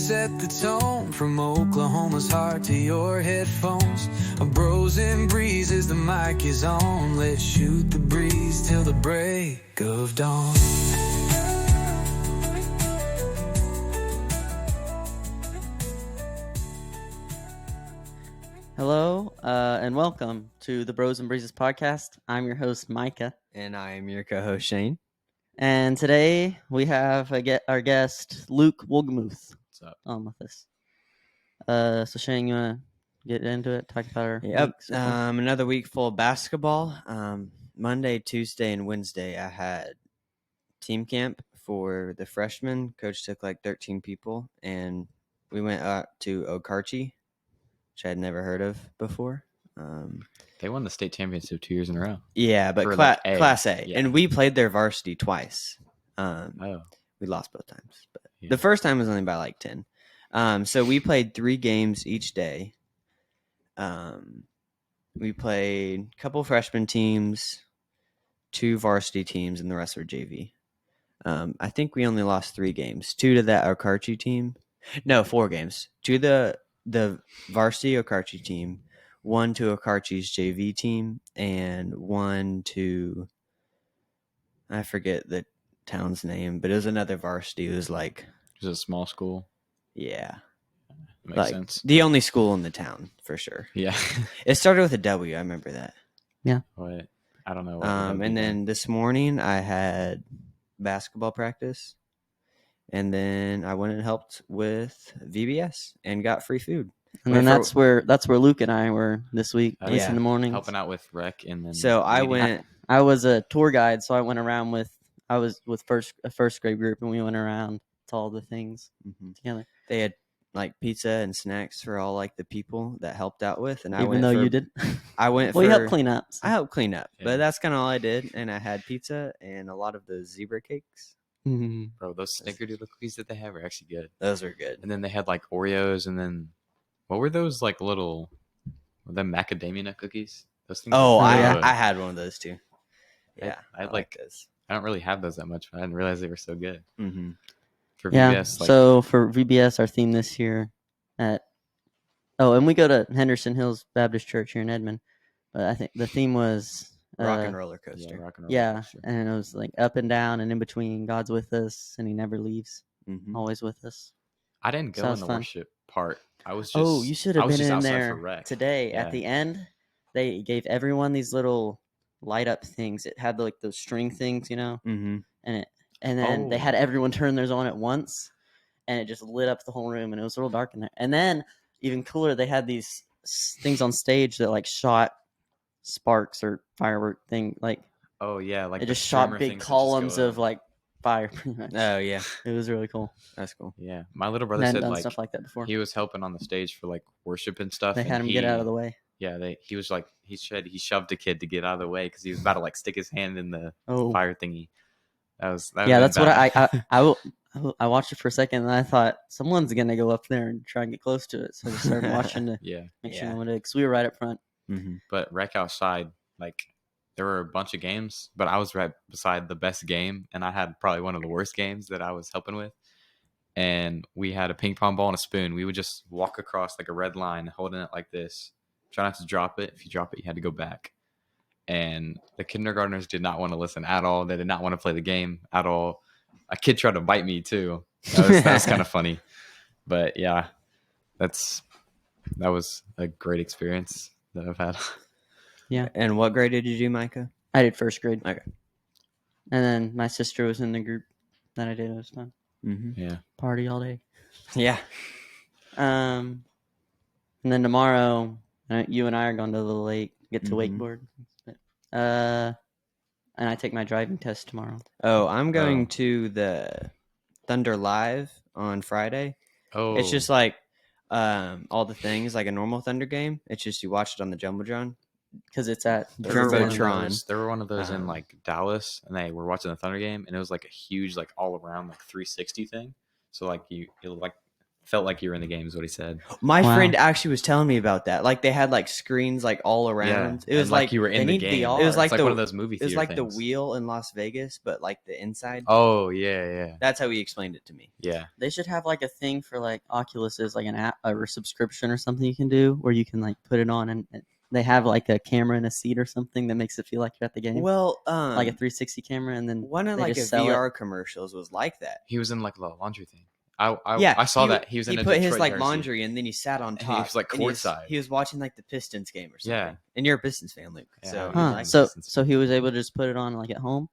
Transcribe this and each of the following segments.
set the tone from Oklahoma's heart to your headphones. A bros and breezes, the mic is on. Let's shoot the breeze till the break of dawn. Hello, and welcome to the Bros and Breezes podcast. I'm your host, Micah. And I am your co-host, Shane. And today we have our guest, Luke Wohlgemuth. What's up? On with us. So Shane, you want to get into it? Talk about our Yep. week so far? Another week full of basketball. Monday, Tuesday, and Wednesday, I had team camp for the freshmen. Coach took like 13 people, and we went out to Okarche, which I had never heard of before. They won the state championship 2 years in a row. Yeah, but For, Class like, A. A. Yeah. And we played their varsity twice. We lost both times. But Yeah. the first time was only by like 10. So we played 3 games each day. We played a couple freshman teams, 2 varsity teams, and the rest were JV. I think we only lost 3 games. 2 to that Okarche team. No, 4 games. 2 to the varsity Okarche team, 1 to Okarche's JV team, and 1 to, I forget the town's name, but it was another varsity. It was like, It was a small school. yeah, Makes like sense. the only school in the town for sure. Yeah. It started with a W. I remember that. What? I don't know. What And then this morning I had basketball practice, and then I went and helped with VBS and got free food. And then that's where Luke and I were this week, at least Yeah. in the mornings. helping out with rec, and then So I leading. went. I was a tour guide, so I went around with a first grade group, and we went around to all the things together. They had like pizza and snacks for all like the people that helped out with, and I Even went. though for, you did, I went. well, for, you helped clean up. I helped clean up, Yeah. but that's kind of all I did. And I had pizza and a lot of those zebra cakes. Bro, those snickerdoodle cookies that they have are actually good. Those are good. And then they had like Oreos, and then what were those like little, the macadamia nut cookies? Those things. Oh, are yeah. good. I had one of those too. Yeah, I like like those. I don't really have those that much, but I didn't realize they were so good. Mm-hmm. For Yeah. VBS, like, So for VBS, our theme this year and we go to Henderson Hills Baptist Church here in Edmond, but I think the theme was Rock and roller yeah, coaster. rock and roll. Yeah, coaster. and it was like up and down and in between. God's with us, and He never leaves. Mm-hmm. Always with us. I didn't go Sounds in the fun. worship part. I was just. Oh, you should I have was been just in outside there for rec. today. Yeah. At the end, they gave everyone these little light up things. It had like those string things, Mm-hmm. and then they Oh. had everyone turn theirs on at once, and it just lit up the whole room, and it was a little dark in there. And then even cooler, they had these things on stage that like shot sparks or firework thing, like Oh yeah, like it the just shot streamer big things that just columns go of up. like fire. Pretty much. Oh yeah, It was really cool. that's cool. Yeah, my little I brother hadn't said done like stuff like that before. he was helping on the stage for like worship and stuff. They had him get out of the way. Yeah, he was like he shoved a kid to get out of the way because he was about to like stick his hand in the Oh, fire thingy. That yeah, that's what bad. I watched it for a second, and I thought someone's gonna go up there and try and get close to it. So I just started watching to Yeah, make sure Yeah. no one did, because we were right up front. Mm-hmm. but rec outside, like there were a bunch of games, but I was right beside the best game, and I had probably one of the worst games that I was helping with. And we had a ping pong ball and a spoon. We would just walk across like a red line, holding it like this. Try not to drop it. If you drop it, you had to go back. And the kindergartners did not want to listen at all. They did not want to play the game at all. A kid tried to bite me too. That was kind of funny. But yeah, that was a great experience that I've had. Yeah, And what grade did you do, Micah? I did first grade. Okay. And then my sister was in the group that I did. It was fun. Mm-hmm. Yeah. Party all day. Yeah. And then tomorrow, you and I are going to the lake, get to Mhm. wakeboard. And I take my driving test tomorrow. Oh, I'm going Oh. to the Thunder Live on Friday. Oh, It's just like all the things like a normal Thunder game. It's just you watch it on the Jumbotron. Because it's at There were one of Jumbotron. those- There were one of those in Um, like Dallas, and they were watching the Thunder game, and it was like a huge, like all around, like 360 thing. So like it looked like felt like you were in the game. Is what he said. My Wow. friend actually was telling me about that. Like they had like screens like all around. It was and, like you were in they the need game. VR. It was like it's the one of those movie it was theater like the things. wheel in Las Vegas, but like the inside. Oh yeah. That's how he explained it to me. Yeah. They should have like a thing for like Oculus is like an app or subscription or something you can do where you can like put it on and they have like a camera in a seat or something that makes it feel like you're at the game. Well, like a 360 camera, and then one of they like a just sell it. VR commercials was like that. He was in like the laundry thing. Yeah, I saw that he was in a put his Detroit like jersey. laundry and then he sat on And he top. was, like, and courtside. He was watching like the Pistons game or something. Yeah. And you're a Pistons fan, Luke. Yeah, So, I like, was. So he was able to just put it on like at home.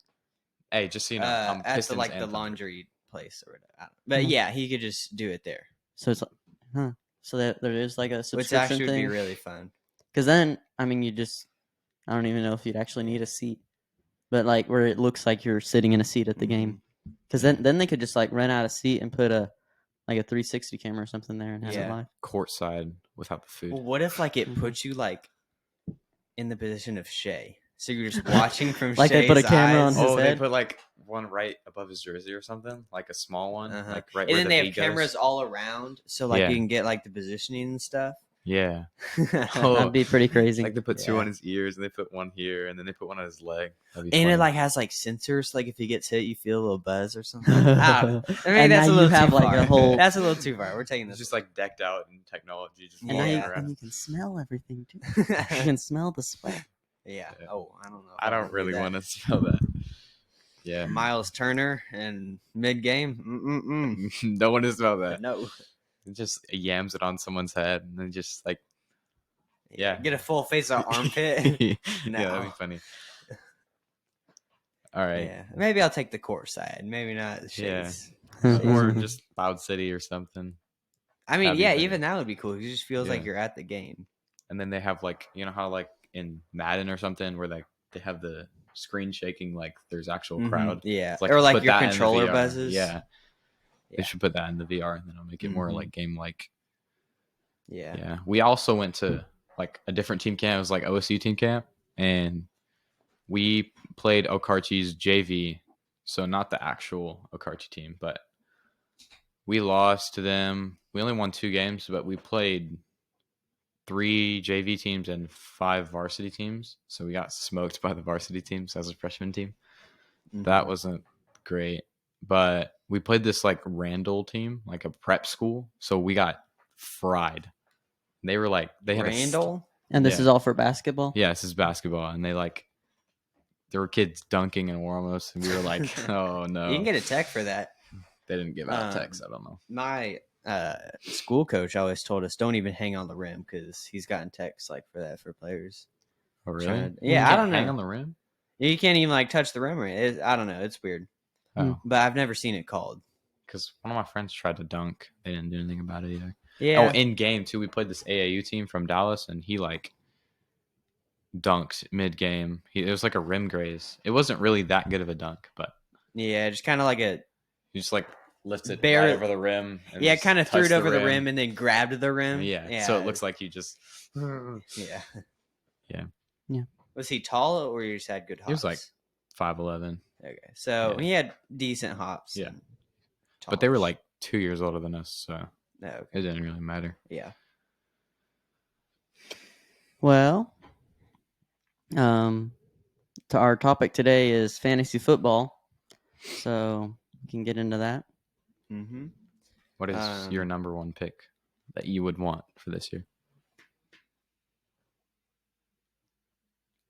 Hey, just so you know, at the Pistons like and the Thunder. laundry place or whatever. I don't- But Mhm. yeah, he could just do it there, So it's like, so there is like a which subscription actually would be thing. really fun. Because then, I mean, I don't even know if you'd actually need a seat, but like where it looks like you're sitting in a seat at the game. Because then they could just like rent out a seat and put a 360 camera or something there and have Yeah. it live. Courtside without the food. Well, what if like it Mhm. puts you like in the position of Shea? So you're just watching from Like they put a Shea's camera eyes. on his Oh, they head? put like one right above his jersey or something, like a small one, Uh-huh. like right And where then the they V have goes. cameras all around, so like Yeah. you can get like the positioning and stuff. Yeah. Oh, That'd be pretty crazy. Like they put two Yeah. on his ears, and they put one here, and then they put one on his leg. That'd be And funny. it like has like sensors, like if he gets hit, you feel a little buzz or something. I don't know. I mean, And that's now a you little have, too like, far. a whole- That's a little too far. We're taking It's this. just like decked out in technology, just and, walking now around. you can smell everything too. You can smell the sweat. yeah. Yeah. Oh, I don't know. if I don't wanna do really that. want to smell that. Yeah. Miles Turner and mid game. Don't want to smell that. No. It just yams it on someone's head, and then just like Yeah. Get a full face of armpit. yeah, No. that'd be funny. All right. Yeah. Maybe I'll take the court side. Maybe not the Yeah. shades. Or just Cloud City or something. I mean, That'd be yeah, better. even that would be cool. It just feels like Yeah. you're at the game. And then they have like, you know how like in Madden or something where like they have the screen shaking like there's actual Mhm. crowd. Yeah. It's like, or like put your that in the controller VR. buzzes. Yeah. Yeah. They should put that in the VR, and then it'll make it more Mhm. like game like. Yeah. Yeah. We also went to like a different team camp. It was like OSU team camp, and we played Okarchi's JV. So not the actual Okarchi team, but we lost to them. We only won 2 games, but we played 3 JV teams and 5 varsity teams. So we got smoked by the varsity teams as a freshman team. That wasn't great. But we played this like Randall team, like a prep school. So we got fried. They were like, they had Randall. And this Yeah. is all for basketball? Yeah, this is basketball. And they like, there were kids dunking in Warmos. And we were like, oh no. You can get a tech for that. They didn't give out Um, texts. I don't know. My school coach always told us don't even hang on the rim because he's gotten texts like for that for players. Oh, really? trying- You yeah, I can't don't hang know. on the rim? You can't even like touch the rim or I don't know. It's weird, Oh, but I've never seen it called. because one of my friends tried to dunk. They didn't do anything about it either. Yeah. Oh, in game too, we played this AAU team from Dallas, and he like dunked mid game. It was like a rim graze. It wasn't really that good of a dunk, but yeah, just kind of like a he just like lifted it Bare- right over the rim. And yeah, just kind of threw it touched over the rim and then grabbed the rim. Yeah, so it looks like he just. Yeah. Yeah. Yeah. Was he tall or he just had good hops? He was, like, 5'11", okay, so Yeah. he had decent hops. Yeah. and but they were talls. like 2 years older than us, so No, okay. it didn't really matter. Yeah. Well, to our topic today is fantasy football, so we can get into that. Mm-hmm. What is your number one pick that you would want for this year?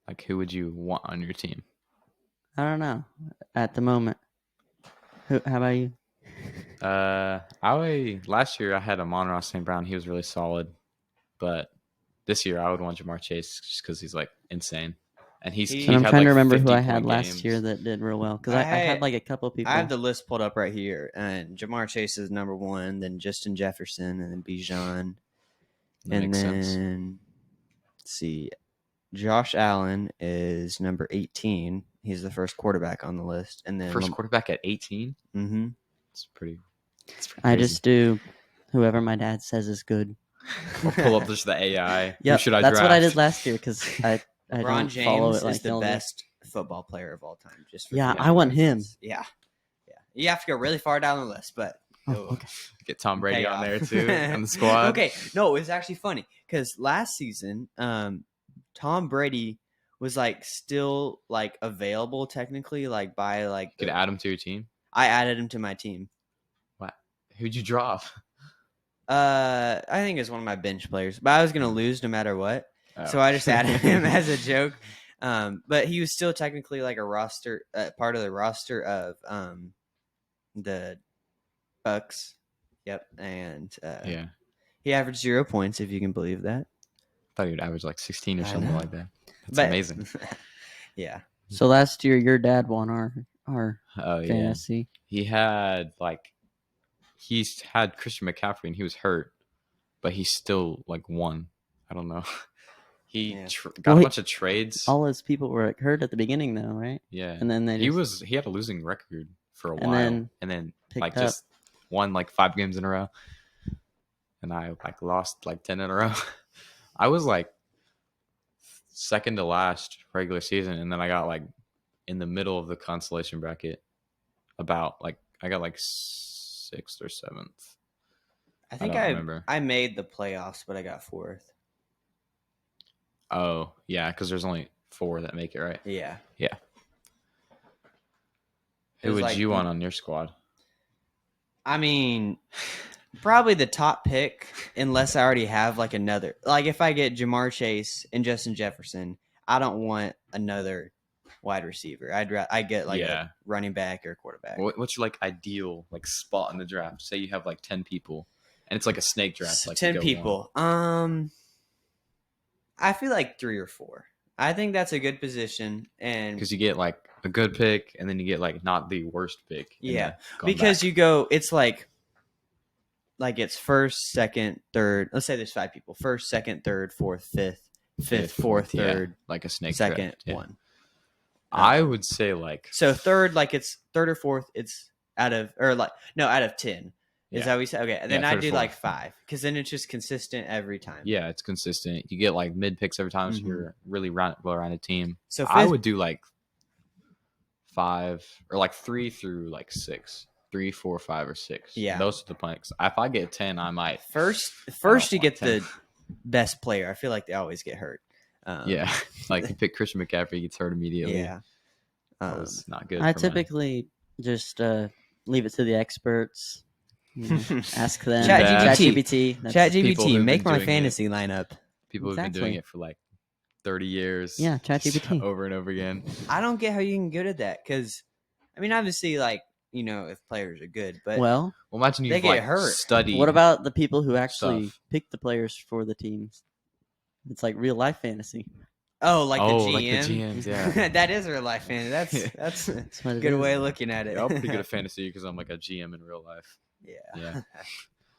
Like, who would you want on your team? I don't know at the moment. How about you? Last year I had Amon-Ra St. Brown. He was really solid, but this year I would want Jamar Chase just because he's like insane, and He- And I'm had, trying to like, remember who 50 I had point last games. year that did real well because I had like a couple people. I have the list pulled up right here, and Jamar Chase is number 1, then Justin Jefferson, and then Bijan, That and makes then sense. let's see, Josh Allen is number 18. He's the first quarterback on the list, and then First quarterback at 18. Mm-hmm. It's pretty. It's pretty I crazy. just do whoever my dad says is good. I'll pull up just the AI. Yeah, Who should I that's draft? what I did last year because I LeBron don't follow James it like is the y'all do. best football player of all time. Just for Yeah, future I want him. reference. Yeah. You have to go really far down the list, but Oh, Oh. okay. Get Tom Brady on there Payoff. too on the squad. Okay, no, it was actually funny because last season, Tom Brady was like still like available technically, like by like You could add him to your team. I added him to my team. What? Who'd you drop? I think it's one of my bench players, but I was gonna lose no matter what, so Oh. I just added him as a joke. But he was still technically like a roster, part of the roster of the Bucks. Yep, and Yeah. he averaged 0 points, if you can believe that. I thought he'd average like 16 or I something know. like that. That's But- amazing. Yeah. So last year, your dad won our Oh yeah. fantasy. He had he's had Christian McCaffrey and he was hurt, but he still like won. I don't know. He Yeah. got Well, a bunch of trades. All his people were like, hurt at the beginning, though, right? Yeah. And then they He had a losing record for a And while, then and then picked like up. just won like 5 games in a row, and I like lost like 10 in a row. I was like second to last regular season, and then I got like in the middle of the consolation bracket. About like I got like 6th or 7th. I think don't remember. I made the playoffs, but I got 4th. Oh yeah, because there's only 4 that make it, right? Yeah. Yeah. It Who was would like you the- want on your squad? I mean, probably the top pick, unless I already have like another. Like if I get Jamar Chase and Justin Jefferson, I don't want another wide receiver. I get like Yeah. a running back or quarterback. What's your like ideal like spot in the draft? Say you have like 10 people, and it's like a snake draft. Like you 10 go people. I feel like 3 or 4. I think that's a good position, and because you get like a good pick, and then you get like not the worst pick. and yeah, then going because back. you go. It's like it's first, second, third. Let's say there's 5 people: first, second, third, fourth, fifth, fourth, yeah, third, like a snake second, draft, yeah. one. I would say like So third, like it's third or fourth, it's out of out of 10. Is Yeah. that what we said? Okay, and then Yeah, I third or do like fourth. 5 because then it's just consistent every time. yeah, it's consistent. You get like mid picks every time, so Mhm. you're a really well-rounded team. So I fifth, would do like 5 or like 3 through like 6, 3, 4, 5, or 6. Yeah. those are the picks. If I get 10, I might. first you want get 10. the best player. I feel like they always get hurt. Yeah, like you pick Christian McCaffrey, he gets hurt immediately. Yeah. That was not good. I for my- typically just leave it to the experts. You know, ask them. ChatGPT. ChatGPT. that's- people ChatGPT, who've make been my doing fantasy lineup. people have been doing Exactly. it for like 30 years. Yeah, ChatGPT. over and over again. I don't get how you can get good at that because, I mean, obviously, like if players are good, but Well, Well, imagine you They get like hurt. study. what about the people who actually stuff. pick the players for the teams? It's like real life fantasy. oh, like the GM, like the GMs, yeah. that is real life fantasy. That's a That's what it good is. way of looking at it. Yeah, I'm pretty good at fantasy because I'm like a GM in real life. Yeah. Yeah.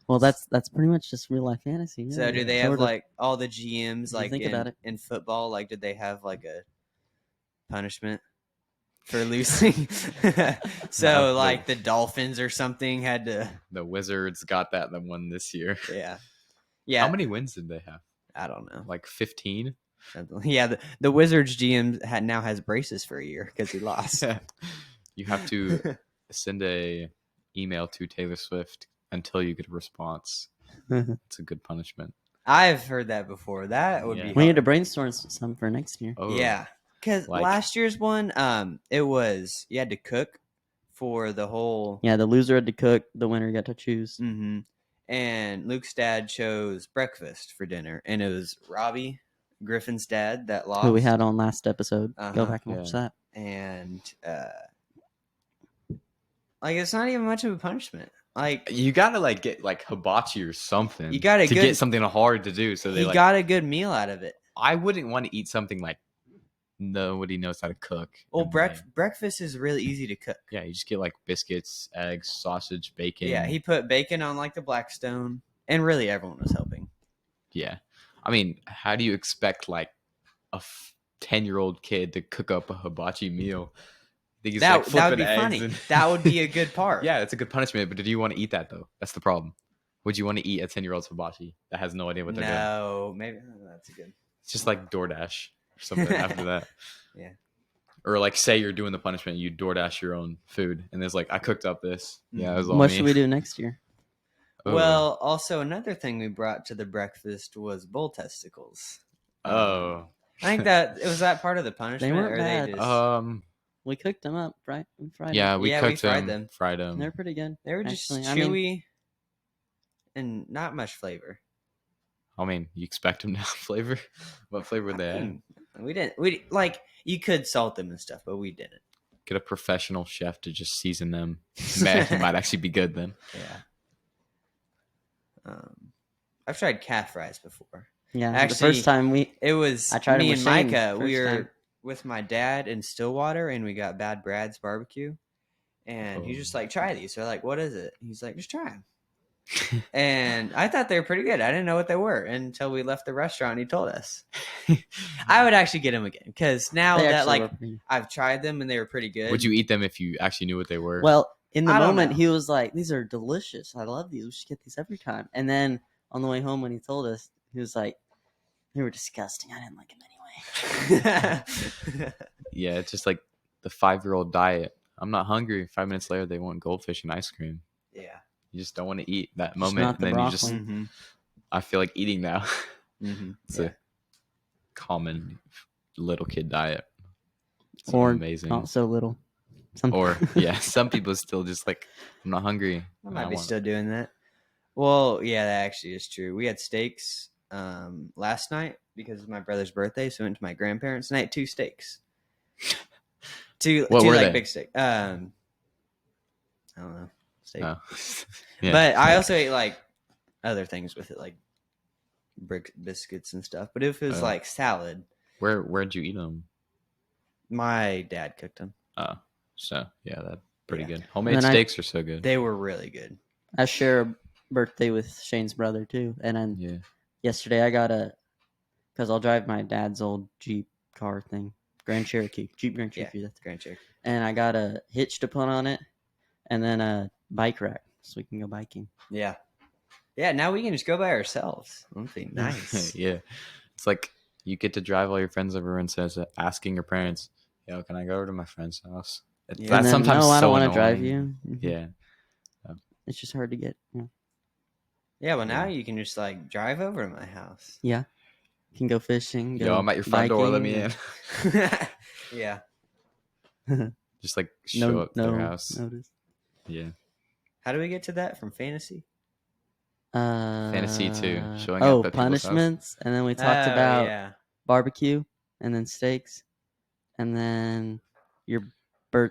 Well, that's pretty much just real life fantasy. So yeah. do they have Sort of. like all the GMs you like think about it. in football? Like, did they have like a punishment for losing? So No, like the Dolphins or something had to. The Wizards got that and won this year. Yeah. Yeah. How many wins did they have? I don't know. Like 15? Yeah. The Wizards GM now has braces for a year because he lost. You have to send a email to Taylor Swift until you get a response. It's a good punishment. I've heard that before. That would Yeah. be. We need hard. to brainstorm some for next year. Oh, Yeah, because Like- last year's one, it was you had to cook for the whole. Yeah, the loser had to cook. The winner got to choose. hmm And Luke's dad chose breakfast for dinner, and it was Robbie Griffin's dad that lost. Who we had on last episode. Go Uh-huh. back and watch that. and like it's not even much of a punishment. Like You gotta like get like hibachi or something. You got a to good- get something hard to do. So they he like. got a good meal out of it. I wouldn't want to eat something like nobody knows how to cook. Well, and, like, breakfast is really easy to cook. yeah, you just get like biscuits, eggs, sausage, bacon. Yeah, he put bacon on like the Blackstone, and really everyone was helping. Yeah. I mean, how do you expect like a 10-year-old kid to cook up a hibachi meal? I think he's, like, That would be flipping eggs funny. and- That would be a good part. Yeah, it's a good punishment, but did you want to eat that though? That's the problem. Would you want to eat a 10-year-old's hibachi that has no idea what they're doing? No, maybe that's a good. It's just like DoorDash or something after that. Yeah. Or like, say you're doing the punishment, you DoorDash your own food, and there's like, I cooked up this. Yeah, it was all What me. should we do next year? Oh. Well, also another thing we brought to the breakfast was bull testicles. Oh. I think that was that part of the punishment. weren't or bad. They just, We cooked them up, right? We fried Yeah, them. we Yeah, we cooked fried them, them. fried them. They're pretty good. they were just actually. chewy and not much flavor. I mean, you expect them to have flavor. What flavor would they have? We didn't. We like you could salt them and stuff, but we didn't. Get a professional chef to just season them. Man, it might actually be good then. Yeah. I've tried calf fries before. Yeah, Actually, the first time It was I tried 'em me with and Shane Micah. We first were time. with my dad in Stillwater, and we got Bad Brad's barbecue. And he's Oh. just like, try these. So we're like, what is it? He's like, just try them. And I thought they were pretty good. I didn't know what they were until we left the restaurant and he told us. I would actually get them again because now they that actually like were pretty- I've tried them and they were pretty good. Would you eat them if you actually knew what they were? Well, in the I don't moment, know. he was like, "These are delicious. I love these. We should get these every time." And then on the way home, when he told us, he was like, "They were disgusting. I didn't like them anyway." yeah, it's just like the 5-year-old diet. I'm not hungry. 5 minutes later, they want goldfish and ice cream. Yeah. You just don't want to eat that Just moment. not And the then you just, broccoli. Mm-hmm. I feel like eating now. Mm-hmm. It's Yeah. a common little kid diet. It's Or amazing. not so little. Some Or yeah, some people still just like, I'm not hungry. I might be want- still doing that. Well, yeah, that actually is true. We had steaks last night because of my brother's birthday, so we went to my grandparents' and I ate 2 steaks. Two What were like they? big steak. I don't know. Steak. Oh. Yeah. But I also ate like other things with it, like brick biscuits and stuff. But if it was Oh. like salad, Where'd you eat them? my dad cooked them. Oh, so yeah, that's pretty Yeah. good. Homemade then I- steaks are so good. They were really good. I share a birthday with Shane's brother too, and then Yeah. yesterday I got because I'll drive my dad's old Jeep car thing, Grand Cherokee, Jeep Grand Yeah. Cherokee. That's Grand Cherokee. and I got a hitch to put on it, and then a bike rack so we can go biking. Yeah. Yeah, now we can just go by ourselves. That'd be nice. yeah. It's like you get to drive all your friends over and says asking your parents, "Yo, can I go over to my friend's house?" Yeah. And That's then, sometimes no, I so don't want to drive annoying. you. Mhm. Yeah. It's just hard to get. Yeah, well, now Yeah. you can just like drive over to my house. Yeah, you can go fishing. Go Yo, I'm at your front door. Let me in. biking, Yeah. Just like show up to no their house. notice. Yeah. How do we get to that from fantasy? Fantasy too, showing up Oh, at people's house. punishments, and then we talked about yeah. barbecue, and then steaks, and then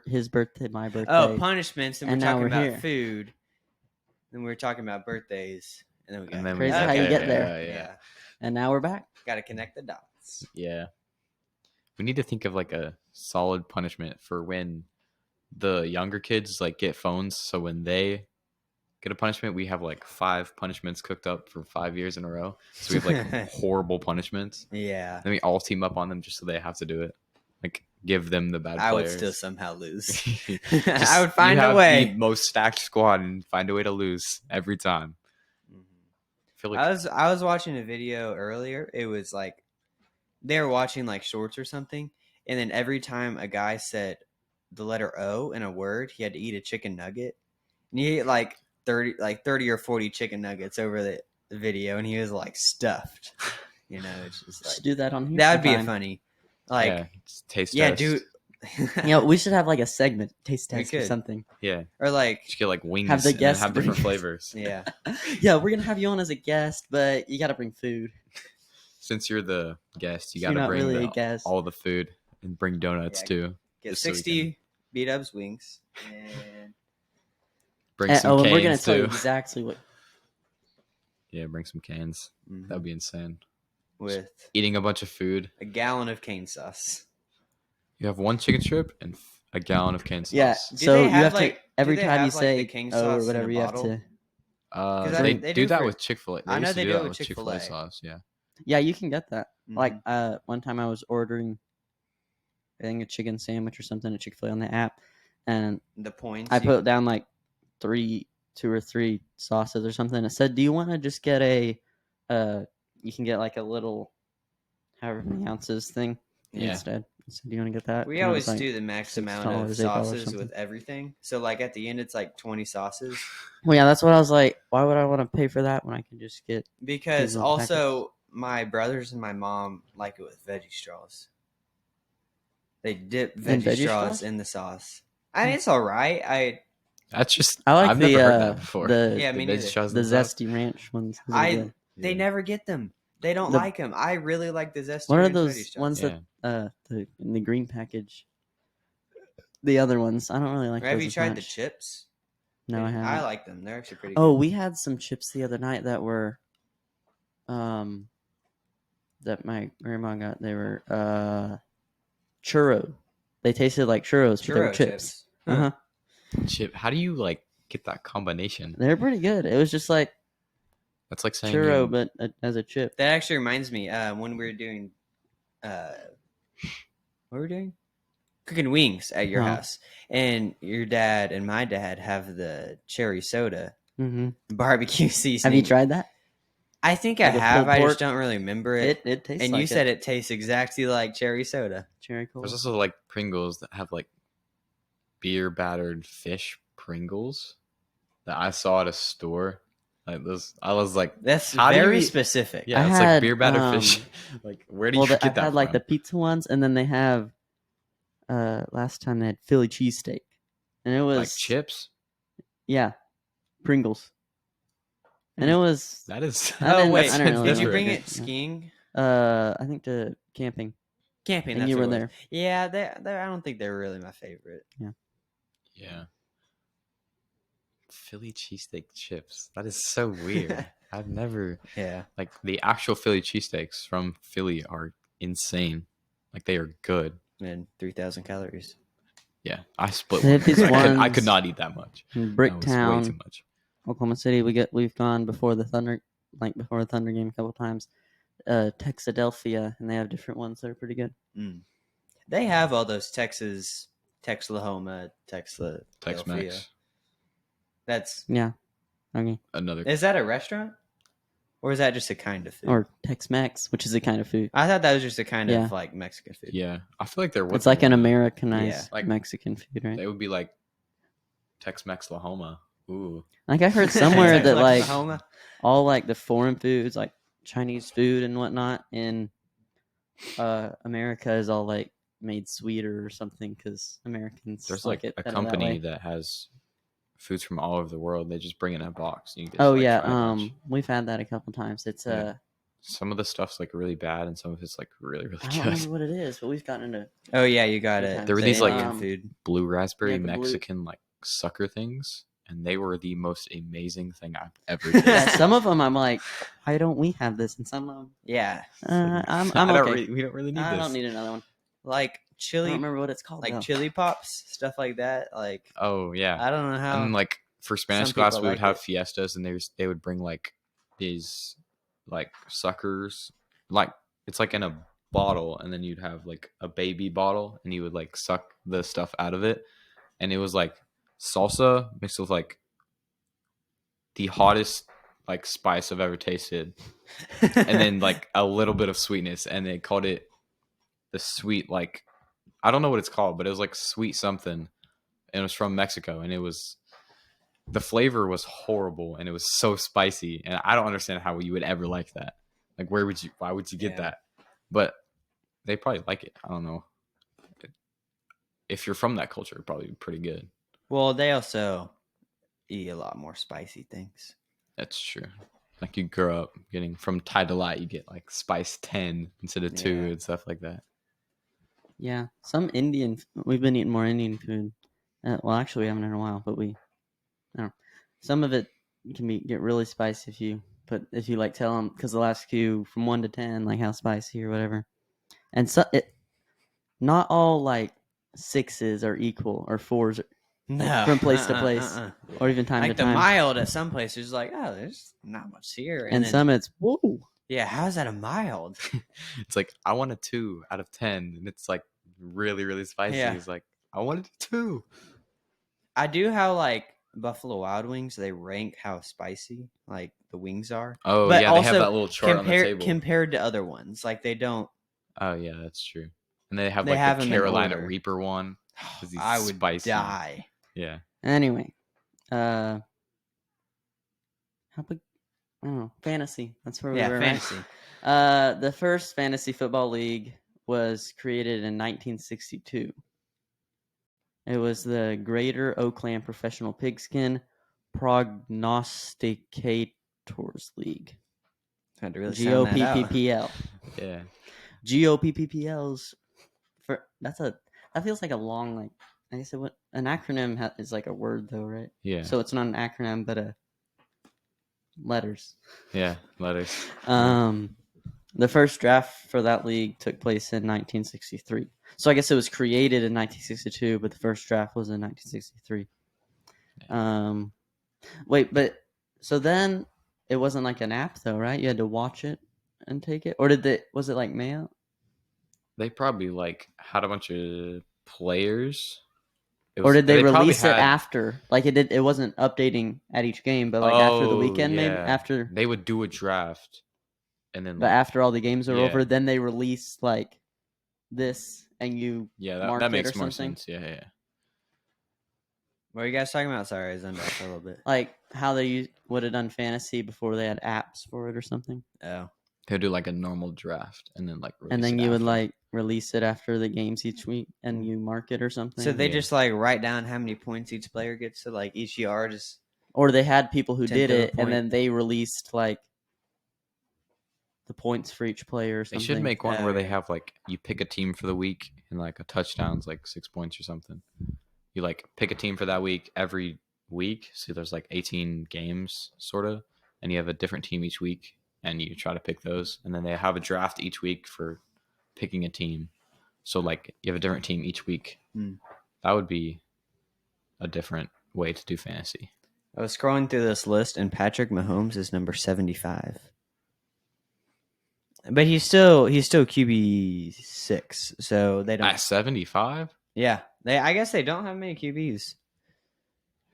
his birthday, my birthday. Oh, punishments, and we're And now talking we're about here. food. Then we're talking about birthdays, and then we got And then Crazy we how you get there. Yeah. And now we're back. Got to connect the dots. Yeah. We need to think of like a solid punishment for when the younger kids like get phones. So when they get a punishment, we have like 5 punishments cooked up for 5 years in a row. So we have like horrible punishments. Yeah. Then we all team up on them just so they have to do it. Like give them the bad I would players. still somehow lose. Just- I would find you a have way. the most stacked squad and find a way to lose every time. I feel like I was watching a video earlier. It was like they were watching like shorts or something, and then every time a guy said the letter O in a word, he had to eat a chicken nugget. And he ate like 30 or 40 chicken nuggets over the video, and he was like stuffed. You know, it's just Should like do that on here. that would be a sometime. funny. Like yeah, just taste yeah, test. dude. You know, we should have like a segment, taste We test or could. something. Yeah, or like just get like wings Have the and then guests have different bring- flavors. yeah. Yeah, we're gonna have you on as a guest, but you got to bring food. Since you're the guest, you You're got to not bring really a guest. all the food and bring donuts Yeah. too. Get Just so we 60 beat ups wings and Bring some and cans we're gonna tell you too. exactly what. Yeah, bring some cans. That'd be insane. with Eating a bunch of food. a gallon of cane sauce. You have 1 chicken strip and a gallon of cane sauce. Yeah, Do so they you have, have like- to every do they time you have, like, the say king oh sauce or in a whatever, you have bottle? to. 'Cause They they do do that for- with Chick-fil-A. I know used to they do do that it with with Chick-fil-A Chick-fil-A. sauce. Yeah. Yeah, you can get that. Like Mhm. one time I was ordering, I think a chicken sandwich or something at Chick-fil-A on the app, and the points I you- put down like 2 or 3 sauces or something. It said, "Do you want to just get a, you can get like a little, however many ounces thing Yeah. instead." So do you want to get that? We And it always was like, do the max amount $6, of $8 sauces something. with everything. So like at the end, it's like 20 sauces. Well, yeah, that's what I was like. Why would I want to pay for that when I can just get Because little packets? also my brothers and my mom like it with veggie straws. They dip And veggie veggie straws straws? in the sauce. I mean, it's all right. That's just I like I've the never heard that before. Yeah, the me veggie neither. straws the and sauce. zesty ranch ones. Those are good. They Yeah. never get them. They don't The- like them. I really like the zesty. What are ranch veggie those straws. ones Yeah. that in the green package? The other ones, I don't really like. Have those you as tried the much. chips? No, I I haven't. like them. They're actually pretty Oh, good. we had some chips the other night that were, that my grandma got. They were churro. They tasted like churros, but they were Churro chips. Huh. Uh huh. Chip. How do you like get that combination? They're pretty good. It was just like That's like saying churro, you- but as a chip. That actually reminds me. When we were doing, what were we doing? Cooking wings at your Oh. house, and your dad and my dad have the cherry soda Mm-hmm. barbecue Have seasoning. you tried that? I think Like I with have. pulled I pork? just don't really remember it. It tastes And like you said it. it tastes exactly like cherry soda. Cherry cola. There's also like Pringles that have like beer battered fish Pringles that I saw at a store. Like those, I was like, That's How do you very eat- specific. yeah, I it's had, like beer battered fish. Like, where do you Well, get I've that had like from? the pizza ones, and then they have. Last time they had Philly cheesesteak, and it was Like chips? Yeah, Pringles, and it was. That is. I didn't- wait, I didn't really did you like bring it. it skiing? I think to camping. Camping. And That's you what were it was. there. Yeah, I don't think they're really my favorite. Yeah. Philly cheesesteak chips. That is so weird. I've never Yeah. like the actual Philly cheesesteaks from Philly are insane. Like they are good. And 3,000 calories. Yeah, I split They one. have these I could ones not eat that much. In That was way too Bricktown, much. Oklahoma City, we've gone before the Thunder, before the Thunder game a couple times. Texadelphia, and they have different ones that are pretty good. They have all those Texlahoma, Texla, Tex-Mex. That's Yeah, okay. Another. is that a restaurant, or is that just a kind of food? Or Tex-Mex, which is a kind of food. I thought that was just a kind Yeah. of like Mexican food. Yeah, I feel like there was. It's like an one. Americanized Yeah. Like- Mexican food, right? They would be like Tex-Mex Lahoma. Ooh. Like I heard somewhere that like Texlahoma. all like the foreign foods, like Chinese food and whatnot, in America is all like made sweeter or something because Americans There's like like it a better that company way. that has foods from all over the world. They just bring it in a box. And you can Oh just, yeah, like, try a bunch. we've had that a couple times. It's Yeah. Some of the stuff's like really bad, and some of it's like really, really I don't good. remember what it is, but we've gotten into. Oh yeah, you got it. There were The these, like, Indian food. Blue raspberry Yeah, the blue- Mexican like sucker things, and they were the most amazing thing I've ever Yeah, tasted. some of them I'm like, why don't we have this? And some of them, Yeah, I'm I don't okay. we don't really need I this. don't need another one. like I chili, don't remember what it's called. like though. chili pops, stuff like that. Like Oh yeah. I don't know how. And like for Spanish some class, people we would like have it. fiestas, and they would bring like these like suckers, like it's like in a bottle, and then you'd have like a baby bottle, and you would like suck the stuff out of it, and it was like salsa mixed with like the hottest like spice I've ever tasted, and then like a little bit of sweetness, and they called it the sweet like I don't know what it's called, but it was like sweet something, and it was from Mexico, and it was. The flavor was horrible, and it was so spicy, and I don't understand how you would ever like that. Like, why would you get Yeah. that? But they probably like it. I don't know. If you're from that culture, it'd probably be pretty good. well, they also eat a lot more spicy things. That's true. Like you grow up getting from Thai delight, you get like spice 10 instead of 2 Yeah. and stuff like that. Yeah, some Indian. We've been eating more Indian food. Well, actually, we haven't in a while, but I don't know. Some of it can get really spicy if you like tell them, because they'll ask you from 1 to 10 like how spicy or whatever, and so not all like 6s are equal or 4s No, from place to place. or even time Like to the time. mild at some places, is like, oh, there's not much here, And then, some it's whoa. yeah, how is that a mild? It's like, I want a 2 out of 10, and it's like really, really spicy. Yeah. It's like, I wanted a 2. I do how like Buffalo Wild Wings, they rank how spicy like the wings are. Oh, But yeah, they have also that little chart on the table. compared to other ones. Like they don't. Oh, yeah, that's true. And they have They like have the them in Carolina order. Reaper one. 'Cause he's I would spicy. die. Yeah. Anyway, how big? I don't know. Fantasy. That's where we Yeah, were, fantasy. right? The first fantasy football league was created in 1962. It was the Greater Oakland Professional Pigskin Prognosticators League. Had to really sound that out. GOPPPL. Yeah. GOPPPLs. That feels like a long, like, I guess an acronym is like a word though, right? Yeah. So it's not an acronym, but letters. Yeah. Letters. The first draft for that league took place in 1963. So I guess it was created in 1962, but the first draft was in 1963. Wait, but so then it wasn't like an app though, right? You had to watch it and take it, or was it like mail? They probably like had a bunch of players. Or did they probably release it had- after? Like it wasn't updating at each game, but like after the weekend, maybe yeah. after. They would do a draft, and then But like, after all the games are yeah. over, then they release like this, and you yeah, mark that it makes or more something. sense. Yeah. What are you guys talking about? Sorry, I zoned out for a little bit. Like how they would have done fantasy before they had apps for it or something, Oh. They'll do like a normal draft, and then like. and then release it you would after. like release it after the games each week, and you mark it or something. So they Yeah. just like write down how many points each player gets. So like each yard is. Or they had people who 10th did of a it, and point. then they released like the points for each player or They something. should make one where they yeah. have like you pick a team for the week, and like a touchdown's like 6 points or something. You like pick a team for that week every week. So there's like 18 games sort of, and you have a different team each week, and you try to pick those, and then they have a draft each week for picking a team. So like you have a different team each week. That would be a different way to do fantasy. I was scrolling through this list, and Patrick Mahomes is number 75. But he's still QB6, so they don't. At 75, Yeah, I guess they don't have many QBs.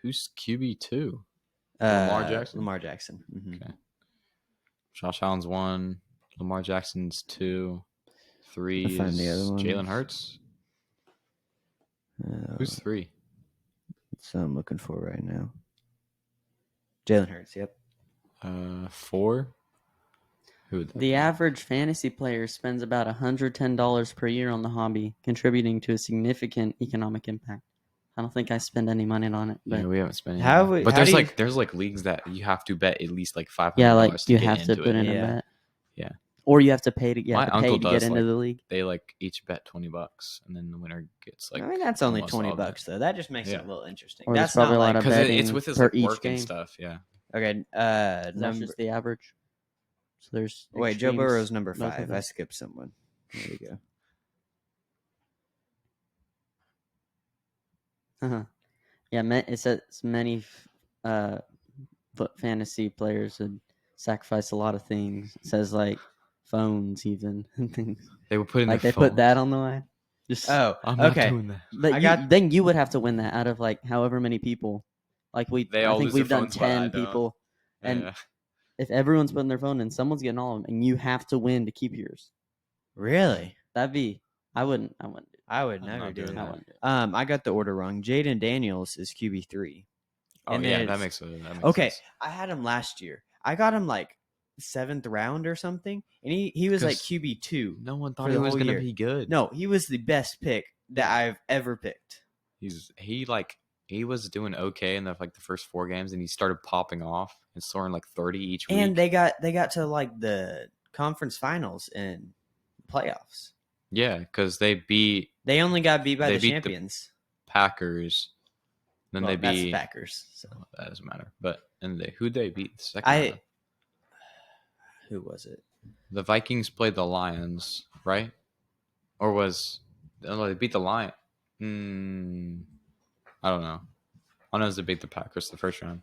who's QB2? Lamar Jackson? Lamar Jackson. Mhm. Okay. Josh Allen's 1, Lamar Jackson's 2, 3 I'll find the other is ones. Jalen Hurts. Who's 3? That's what I'm looking for right now. Jalen Hurts. Yep. 4. Who would that The be? average fantasy player spends about $110 per year on the hobby, contributing to a significant economic impact. I don't think I spend any money on it, but Yeah, we haven't spent any. How money. we- But how there's like leagues that you have to bet at least like $500 yeah, like to you get have to into put it. in Yeah. a bet. Yeah. Or you have to pay to My uncle get does, into like, the league. They like each bet $20, and then the winner gets like. I mean, that's only almost all of it. $20 though. That just makes Yeah. it a little interesting. Or there's That's probably not a lot like of Because betting it's with his per like each work and game. stuff. Yeah. okay. That's Number. just the average. So there's Wait, Joe extremes Burrow's number both of 5. them. I skipped someone. There you go. Yeah, it says many fantasy players would sacrifice a lot of things. It says like phones even and things. They would put in Like their they put that phones. on the line. Just Oh, I'm not okay. doing that. but then you would have to win that out of like however many people. Like They I all think lose their we've done phones, but I 10 don't. people, and Yeah. if everyone's putting their phone in, someone's getting all of them, and you have to win to keep yours. Really? I wouldn't. I would I'm never not do doing that. I wouldn't do it. I got the order wrong. Jaden Daniels is QB3. Oh And yeah, then that it's- makes Okay, sense. I had him last year. I got him like 7th round or something, and he was like 'Cause QB2. No one for thought the he was whole gonna year. be good. No, he was the best pick that I've ever picked. He was doing okay in the first 4 games, and he started popping off and scoring like 30 each week. And they got to like the conference finals and playoffs. Yeah, because they beat They only got beat by They the beat the champions. Packers. Then Well, they that's the beat Packers. So that doesn't matter. But who'd they beat the second round? Who was it? The Vikings played the Lions, right? Or they beat the Lions? I don't know. I know they beat the Packers the first round.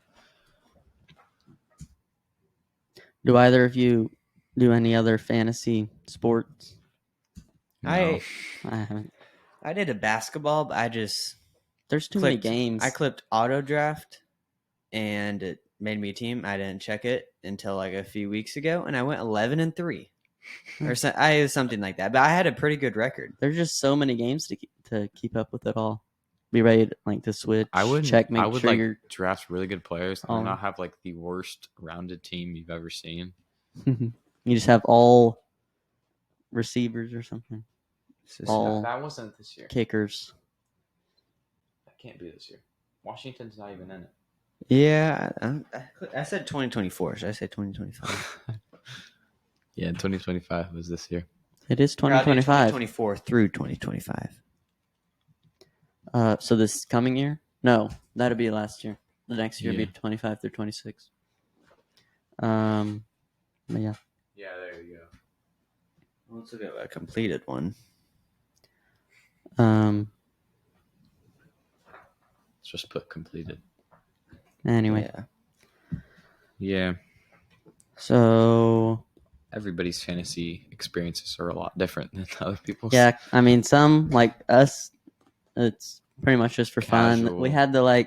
Do either of you do any other fantasy sports? No. I haven't. I did a basketball, but I just There's too many games. I clipped auto draft, and it made me a team. I didn't check it until like a few weeks ago, and I went 11-3. or I was something like that. But I had a pretty good record. There's just so many games to keep up with it all. Be ready to switch. I would check. Make I would sure like you're. draft really good players Oh. and not have like the worst rounded team you've ever seen. You just have all receivers or something. All That wasn't this year. kickers. That can't be this year. Washington's not even in it. Yeah, I said 2024. Should I say 2025? Yeah, 2025 was this year. It is 2025. 2024 through 2025. So this coming year? No, that'd be last year. The next year would Yeah. be 25 through 26. But yeah. Yeah, there you go. Let's look at a completed one. Um. Let's just put completed. Anyway, Yeah. Yeah, so everybody's fantasy experiences are a lot different than other people's. yeah, I mean, some like us, it's pretty much just for fun. Casual. We had the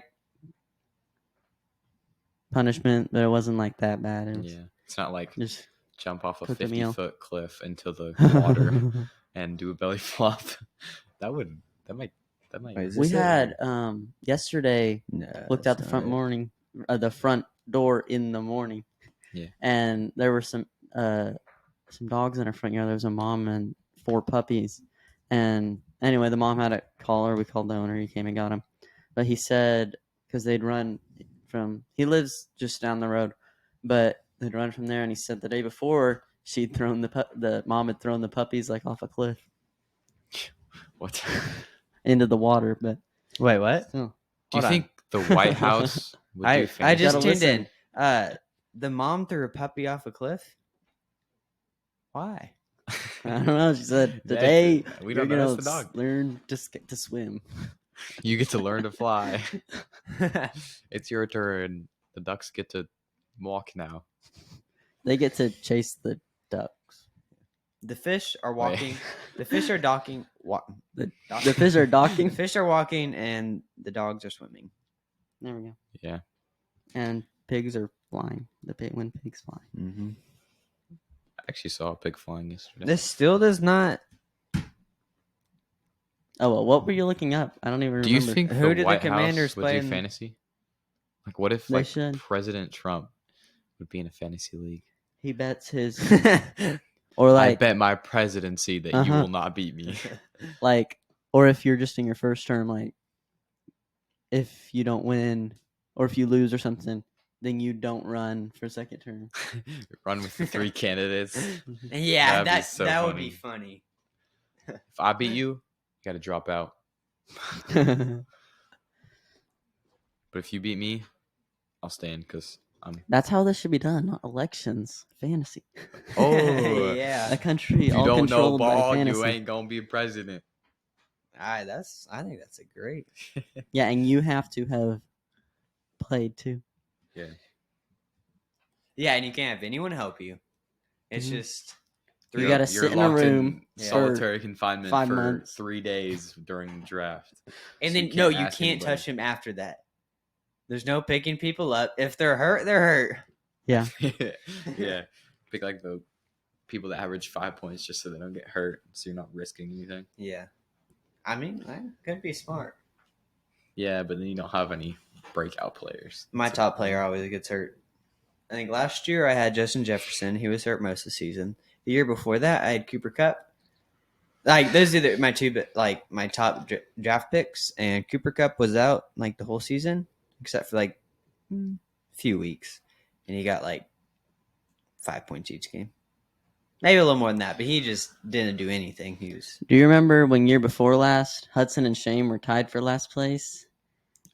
punishment, but it wasn't like that bad. It was Yeah, it's not like just jump off a Cook the meal. 50-foot cliff into the water and do a belly flop. that might. Wait, is we this it? had yesterday. No, Looked out that's the not it. the front door in the morning. Yeah. And there were some dogs in our front yard. There was a mom and 4 puppies. And anyway, the mom had a caller. We called the owner. He came and got him. But he said because they'd run he lives just down the road, but they'd run from there. And he said the day before she'd thrown the mom had thrown the puppies off a cliff What? into the water. But Wait, what? still, Do you Hold on. think the White House would do I fantasy? just Gotta tuned in. listen. The mom threw a puppy off a cliff. Why? I don't know. She said Yeah, today we you're don't know. gonna That's the dog. learn to swim. You get to learn to fly. It's your turn. The ducks get to walk now. They get to chase the ducks. The fish are walking. Wait. The fish are docking. The fish are docking. The fish are walking, and the dogs are swimming. There we go. Yeah. And pigs are flying. When pigs fly. Mm-hmm. I actually saw a pig flying yesterday. This still does not. Oh well, what were you looking up? I don't even remember. Do you think Who the did the White Commanders House would play do in- fantasy? Like, what if They like should. President Trump would be in a fantasy league? he bets his That's or I like bet my presidency that you Uh-huh. will not beat me. or if you're just in your first term, like if you don't win or if you lose or something, then you don't run for second term. Run with the 3 candidates. yeah, That'd be so that would be funny. If I beat you, you got to drop out. But if you beat me, I'll stand because I'm. That's how this should be done, not elections. Fantasy. Oh, yeah. A country If you all don't know controlled by ball, fantasy. you ain't gonna be president. I think that's a great. Yeah, and you have to have played too. Yeah. Yeah, and you can't have anyone help you. It's Mhm. just You You're- gotta you're sit in a locked room for solitary confinement 5 for months. 3 days during the draft. and So then you no, can't you ask can't anybody. touch him after that. There's no picking people up. If they're hurt, they're hurt. Yeah. Yeah. Pick like the people that average 5 points just so they don't get hurt, so you're not risking anything. Yeah. I mean, that could be smart. Yeah, but then you don't have any breakout players. My top player always gets hurt. I think last year I had Justin Jefferson. He was hurt most of the season. The year before that, I had Cooper Kupp. Like those are my two, my top draft picks. And Cooper Kupp was out like the whole season, except for like a few weeks, and he got like 5 points each game, maybe a little more than that. But he just didn't do anything. He was. Do you remember when year before last, Hudson and Shane were tied for last place?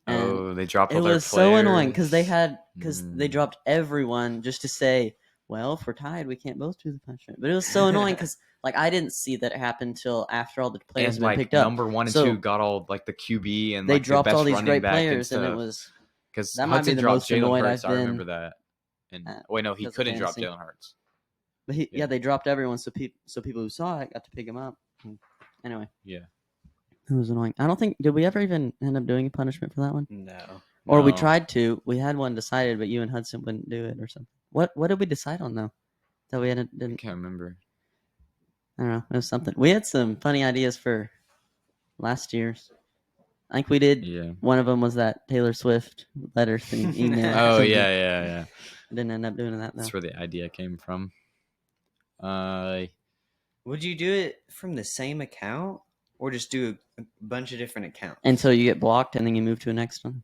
And Oh, they dropped it all their was so annoying because they players. they dropped everyone just to say, well, if we're tied, we can't both do the punishment. But it was so annoying because like I didn't see that happen until after all the players And had been like picked up. number 1 and So 2 got all like the QB and they like dropped the best all these running great back players, and it stuff. was Because that might be Hudson the dropped most Jalen annoyed Hurts. I've I been remember that. And at- wait, no, he because of couldn't drop fantasy. Jalen Hurts. But Yeah. they dropped everyone, so people who saw it got to pick him up. Anyway, Yeah. it was annoying. I don't think did we ever even end up doing a punishment for that one, No. or we No. tried to. We had one decided, but you and Hudson wouldn't do it or something. What did we decide on though? That we I didn't. can't remember. don't know. It was something. We had some funny ideas for last year's. I think we did. Yeah. One of them was that Taylor Swift letter thing, email. Oh something. yeah. Didn't end up doing that though. That's where the idea came from. Would you do it from the same account or just do a bunch of different accounts? Until you get blocked, and then you move to a next one,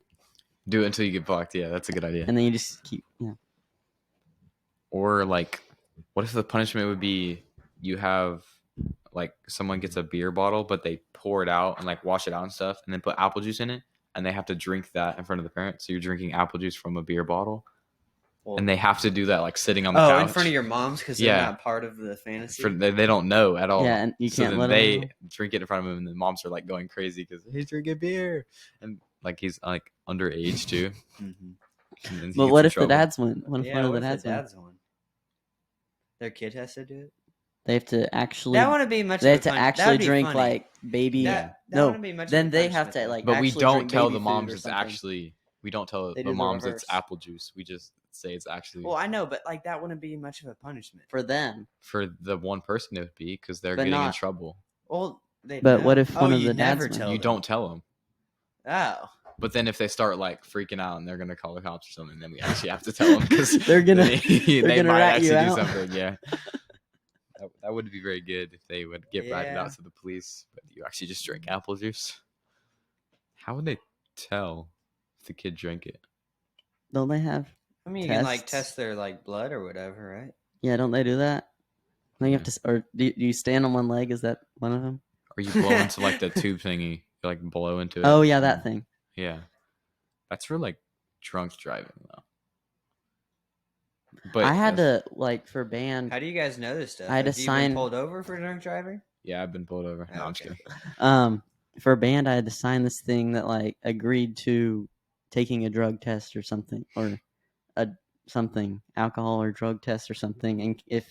Do it until you get blocked. Yeah, that's a good idea. and then you just keep. Yeah. Or like, what if the punishment would be you have like someone gets a beer bottle, but they pour it out and like wash it out and stuff, and then put apple juice in it, and they have to drink that in front of the parents. So you're drinking apple juice from a beer bottle, and they have to do that like sitting on the couch. in front of your moms because they're not part of the fantasy. They don't know at all. Yeah, and you can't then let they them know. drink it in front of him, and the moms are like going crazy because he's drinking beer, and like he's like underage too. Mhm. And then he But gets what in if the trouble. dads win? What if Yeah, one of what the if dads win? one? Their kid has to do it. They have to actually. That wouldn't be much. They of have a to punch- that actually would be drink funny. like baby. That no, wouldn't be much of then a they have punishment, to though. like. But we actually don't drink tell baby the food moms or it's something. actually. We don't tell They the do the moms reverse. it's apple juice. We just say it's actually Well, I know, but like that wouldn't be much of a punishment. for them. for the one person it would be because they're But getting in not- trouble. Well, they. But know. what if one of you the dads never win? tell You them. don't tell them. Oh, But then if they start like freaking out and they're gonna call the cops or something, then we actually have to tell them because They're gonna- they gonna might rat you actually do out. something. Yeah, that would be very good if they would get ratted Yeah. out to the police. But you actually just drink apple juice. How would they tell if the kid drank it? Don't they have? I mean, you can like Tests? test their like blood or whatever, right? Yeah, don't they do that? I think you have Yeah. to. Or do you stand on one leg? Is that one of them? Or you blow into like the tube thingy, you like blow into it. Oh yeah, that thing. Yeah, that's for like drunk driving though. But I had to like for band. How do you guys know this stuff? I had to Have you sign- been pulled over for drunk driving? Yeah, I've been pulled over. No, I'm just Okay. kidding. For a band, I had to sign this thing that like agreed to taking a drug test or something, or something alcohol or drug test or something, and if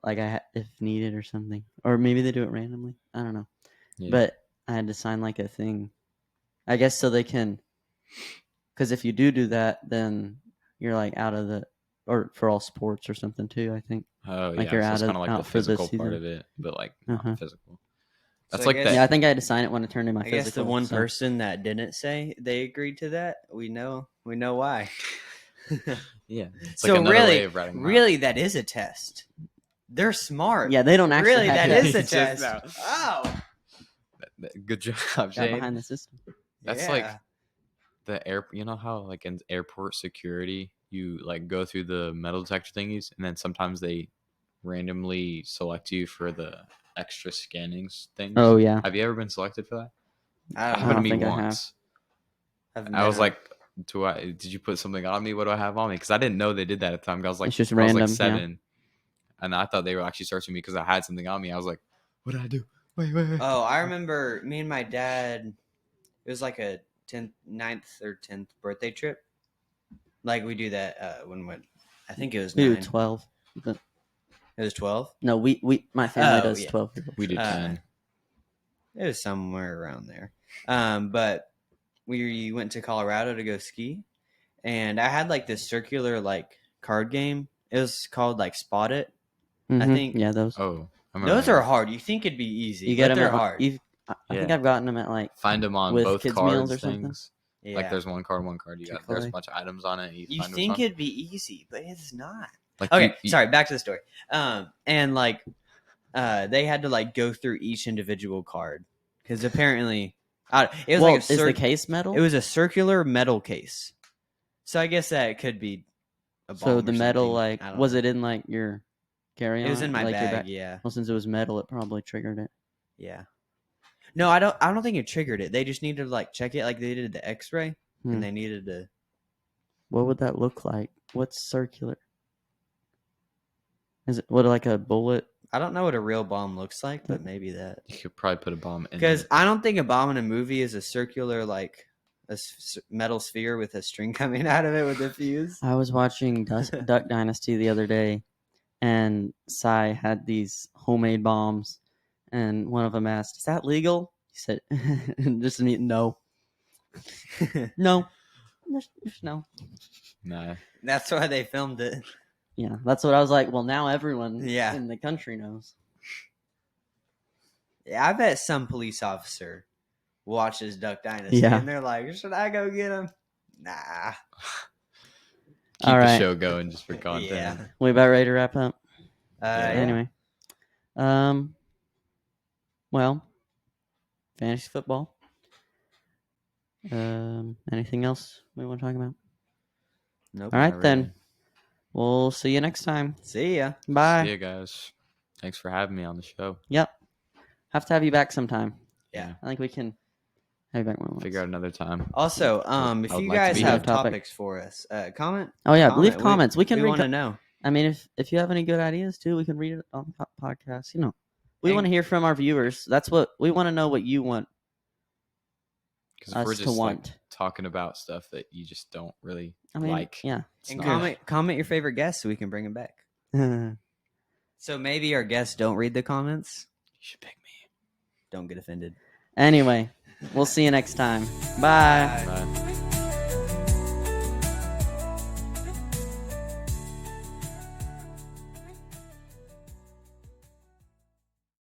like if needed or something, or maybe they do it randomly. I don't know, Yeah. but I had to sign like a thing, I guess, so they can. Because if you do that, then you're like out of the, or for all sports or something too. I think. Oh Like yeah, you're so out it's of- kind of like out the for the physical part season. of it, but like Uh-huh. not physical. That's So I like guess- that. Yeah, I think I had to sign it when it turned in my I physical. guess the one so- person that didn't say they agreed to that, we know why. Yeah. It's So like another way really, of writing them out. really, that is a test. They're smart. Yeah, they don't actually. really, have that to- is a It's just test. now. Oh, Good job, got Jade. behind the system. That's yeah. like the air. You know how like in airport security, you like go through the metal detector thingies, and then sometimes they randomly select you for the extra scanning things. Oh yeah. Have you ever been selected for that? I It don't happened know. to me think I have. once. I've I was never- like, did you put something on me? What do I have on me? Because I didn't know they did that at the time. I was like, It's just I was random, like yeah. 7, and I thought they were actually searching me because I had something on me. I was like, what did I do? Wait. oh, I remember me and my dad. It was like a 9th or 10th birthday trip. Like we do that when I think it was We do 9. 12. But It was 12. no, my family Oh, does yeah. 12. We did 10. It was somewhere around there. But we went to Colorado to go ski, and I had like this circular like card game. It was called like Spot It. Mhm. think- yeah, those. Oh, I remember Those that. are hard. You think it'd be easy, You get but them they're at hard. I think Yeah. I've gotten them at like Find them on with both kids' cards meals or something. things. Yeah. Like there's one card. You got there's a Chick-fil-A. bunch of items on it. You find which think one. it'd be easy, but it's not. Like Okay, you- sorry. Back to the story. And like, they had to like go through each individual card because apparently, it was well, like a is the case metal? it was a circular metal case. So I guess that could be. A so bomb the or metal something. like I don't was know. it in like your carry on? It was in my like your bag. Yeah, Well, since it was metal, it probably triggered it. yeah. No, I don't think it triggered it. They just needed to like check it, like they did the X-ray, Hmm. and they needed to. What would that look like? What's circular? Is it what like a bullet? I don't know what a real bomb looks like, but maybe that. You could probably put a bomb in Because it. I don't think a bomb in a movie is a circular like metal sphere with a string coming out of it with a fuse. I was watching Duck Dynasty the other day, and Sai had these homemade bombs, and one of them asked, "Is that legal?" He said, "Just me, no, no, There's no." Nah. That's why they filmed it. Yeah, that's what I was like. Well, now everyone Yeah. in the country knows. Yeah, I bet some police officer watches Duck Dynasty Yeah. and they're like, should I go get him? Nah. Keep All the right. show going just for content. Yeah. We about ready to wrap up? Yeah. Anyway. Well, fantasy football. Anything else we want to talk about? Nope. All right, Not then. really. We'll see you next time. See ya. Bye. See you guys. Thanks for having me on the show. Yep. Have to have you back sometime. Yeah. I think we can have you back more. Figure out another time. Also, I if would you like to guys be have here. Topic. topics for us, comment. Oh yeah, leave comment. comments. We can We read. want to know. I mean, if you have any good ideas too, we can read it on the podcast. You know, we And- want to hear from our viewers. That's what we want to know. What you want Because if us we're to just like, want. talking about stuff that you just don't really I mean, like, yeah. it's And not- comment your favorite guests so we can bring them back. So maybe our guests don't read the comments. You should pick me. Don't get offended. Anyway, we'll see you next time. Bye. Bye.